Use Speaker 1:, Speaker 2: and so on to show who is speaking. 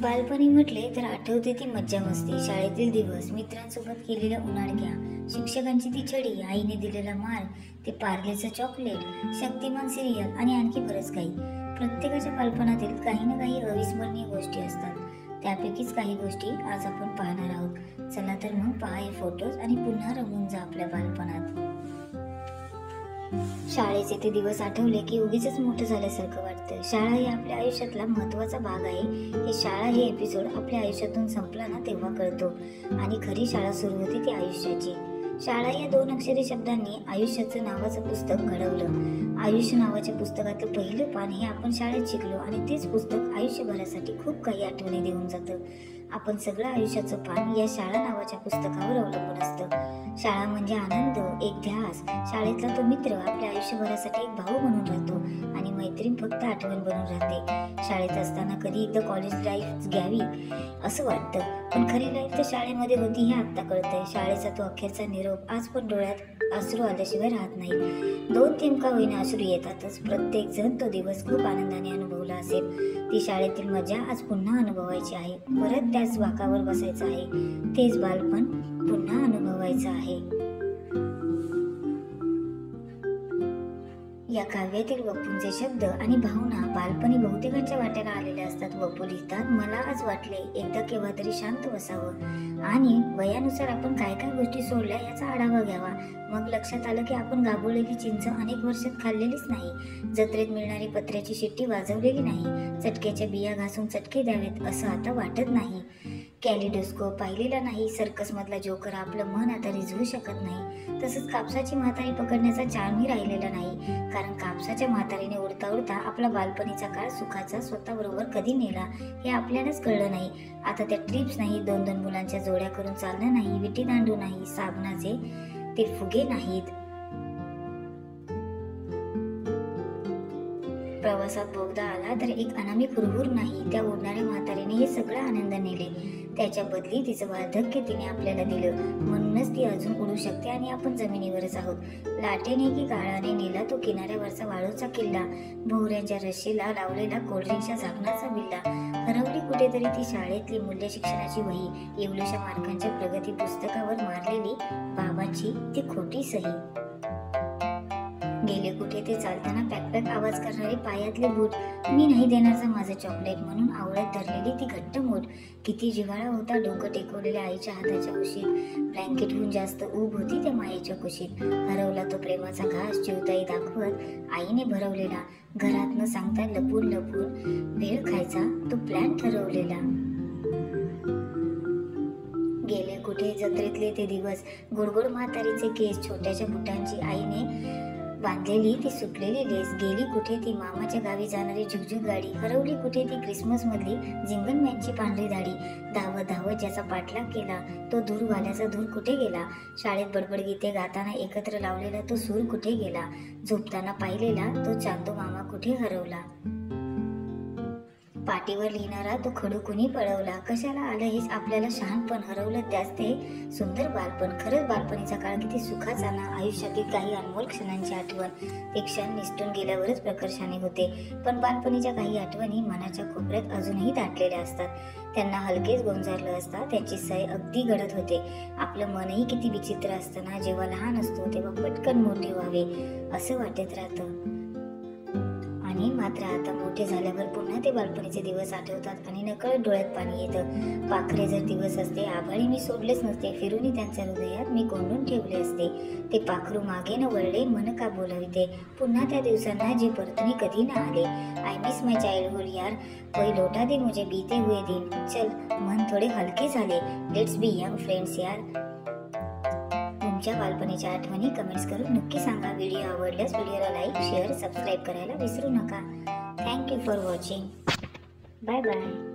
Speaker 1: बालपणी म्हटले तर आठवते ती मज्जा मस्ती, शाळेतील दिवस, मित्रांसोबत केलेल्या उन्हाळक्या, शिक्षकांची ती छडी, आईने दिलेला मार, ते पार्लेचं चॉकलेट, शक्तिमान सिरियल आणि आणखी बरंच काही. प्रत्येकाच्या बालपणातील काही ना काही अविस्मरणीय गोष्टी असतात. त्यापैकीच काही गोष्टी आज आपण पाहणार आहोत. चला तर मग पहा हे फोटोज आणि पुन्हा रमून जा आपल्या बालपणात. शाळेचे ते दिवस आठवले की उगीच मोठं झाल्यासारखं वाटतं. शाळा ही आपल्या आयुष्यातला महत्त्वाचा भाग आहे. हे शाळा हे एपिसोड आपल्या आयुष्यातून संपला ना तेव्हा कळतो आणि खरी शाळा सुरू होती ती आयुष्याची. शाळा या 2 अक्षरी शब्दांनी आयुष्याचं नावाचं पुस्तक घडवलं. आयुष्य नावाच्या पुस्तकातलं पहिलं पान हे आपण शाळेत शिकलो आणि तेच पुस्तक आयुष्यभरासाठी खूप काही आठवणी देऊन जातं. आपण सगळं आयुष्याचं पान या शाळा नावाच्या पुस्तकावर अवलंबून असतं. शाळा म्हणजे आनंद, एक ध्यास. शाळेतला तो मित्र आपल्या आयुष्यभरासाठी एक भाऊ म्हणून राहतो आणि मैत्रीण फक्त आठवण बनून राहते. शाळेत असताना कधी एकदा कॉलेज लाईफ घ्यावी असं वाटतं, पण खरी लाईफ तर शाळेमध्ये होती हे आत्ता कळतंय. शाळेचा तो अखेरचा निरोप आज पण डोळ्यात अश्रू आल्याशिवाय राहत नाही. 2 थेंब का होईना अश्रू येतातच. प्रत्येक जण तो दिवस खूप आनंदाने अनुभवला असेल. ती शाळेतील मजा आज पुन्हा अनुभवायची आहे. परत त्याच वाकावर बसायचं आहे. तेच बालपण पुन्हा अनुभवायचं आहे. या काव्यातील वपूंचे शब्द आणि भावना बालपणी बहुतेकांच्या वाट्याला आलेल्या असतात. वपू लिहितात, मला आज वाटले एकदा केव्हा तरी शांत बसावं आणि वयानुसार आपण काय काय गोष्टी सोडल्या याचा आढावा घ्यावा. मग लक्षात आलं की आपण गाबवलेली चिंच अनेक वर्षात खाल्लेलीच नाही. जत्रेत मिळणारी पत्र्याची शिट्टी वाजवलेली नाही. चटक्याच्या बिया घासून चटके द्यावेत असं आता वाटत नाही. कॅलिडोस्कोप पाहिलेला नाही. सर्कस मधला जोकर आपलं मन आता रिझवू शकत नाही. तसंच कापसाची म्हातारी पकडण्याचा चाळही राहिलेला नाही. कारण कापसाच्या म्हातारीने उडता उडता आपला बालपणीचा काळ सुखाचा स्वतःबरोबर कधी नेला हे आपल्यालाच कळलं नाही. आता त्या ट्रिप्स नाही, 2-2 मुलांच्या जोड्या करून चालणं नाही, विटी दांडू नाही, साबणाचे ते फुगे नाहीत. प्रवासात बोगदा आला तर एक अनामिक हुरहुर नाही. त्या उडणाऱ्या म्हातारीने हे सगळं आनंद नेले. त्याच्या बदली तिचं वार्धक्य तिने आपल्याला दिलं. म्हणूनच ती अजून उडू शकते आणि आपण जमिनीवरच आहोत. लाटेने की काळाने नेला तो किनाऱ्यावरचा वाळूचा किल्ला, भोवऱ्यांच्या रश्शीला लावलेला कोल्ड्रिंकच्या झाकणाचा बिल्ला. हरवली कुठेतरी ती शाळेतली मूल्य शिक्षणाची वही, एवढ्याशा मार्कांच्या प्रगती पुस्तकावर मारलेली बाबांची ती खोटी सही. गेले कुठे ते चालताना पॅक आवाज करणारे पायातले बूट, मी नाही देणारचा माझं चॉकलेट म्हणून आवळत धरलेली ती घट्ट मूठ. किती जिव्हाळा होता डोकं टेकवलेल्या आईच्या हाताच्या उशीत. ब्लँकेटहून जास्त ऊब होती त्या मायेच्या कुशीत. हरवला तो प्रेमाचा घास चिवताई दाखवत आईने भरवलेला. घरात न सांगता लपून लपून भेळ खायचा तो प्लॅन ठरवलेला. गेले कुठे जत्रेतले ते दिवस, गोडगोड म्हातारीचे केस, छोट्याच्या बुटांची आईने बांधलेली ती सुटलेली लेस. गेली कुठे ती मामाच्या गावी जाणारी झुकझुक गाडी. हरवली कुठे ती क्रिसमस मधली जिंगल मॅनची पांढरी दाढी. धावत धावत ज्याचा पाठलाग केला तो धूरवाल्याचा धूर कुठे गेला. शाळेत बडबड गीते गाताना एकत्र लावलेला तो सूर कुठे गेला. झोपताना पाहिलेला तो चांदो मामा कुठे हरवला. पाटीवर लिहिणारा तो खडू कुणी पळवला. कशाला आलं हेच आपल्याला शहाणपण, हरवलं त्याच ते सुंदर बालपण. खरंच बालपणीचा काळ किती सुखाचा ना. आयुष्यातील काही अनमोल क्षणांची आठवण ते क्षण निसटून गेल्यावरच प्रकर्षाने होते. पण बालपणीच्या काही आठवणी मनाच्या कोपऱ्यात अजूनही दाटलेल्या असतात. त्यांना हलकेच गोंजारलं असता त्यांची सय अगदी घडत होते. आपलं मनही किती विचित्र असतं ना. जेव्हा लहान असतो तेव्हा पटकन मोठे व्हावे असं वाटत राहतं. आणि मात्र आता मोठे झाल्यावर पुन्हा ते बालपणीचे दिवस आठवतात आणि नकळत डोळ्यात पाणी येतं. पाखरे जर दिवस असते आभाळी मी सोडलेच नसते. फिरूनही त्यांच्या हृदयात मी कोंडून ठेवले असते. ते पाखरू मागे न वळले मन का बोलविते. पुन्हा त्या दिवसांना जे परतून कधी न आले. आय मिस माय चाइल्डहुड यार, कोई लौटा दे मुझे बीते हुए दिन. चल मन थोडे हलके झाले. लेट्स बी यंग फ्रेंड्स यार. तुमच्या बालपणीच्या आठवणी कमेंट्स करून नक्की सांगा. व्हिडिओ आवडल्यास व्हिडिओला लाईक, शेअर, सबस्क्राईब करायला विसरू नका. Thank you for watching. Bye bye.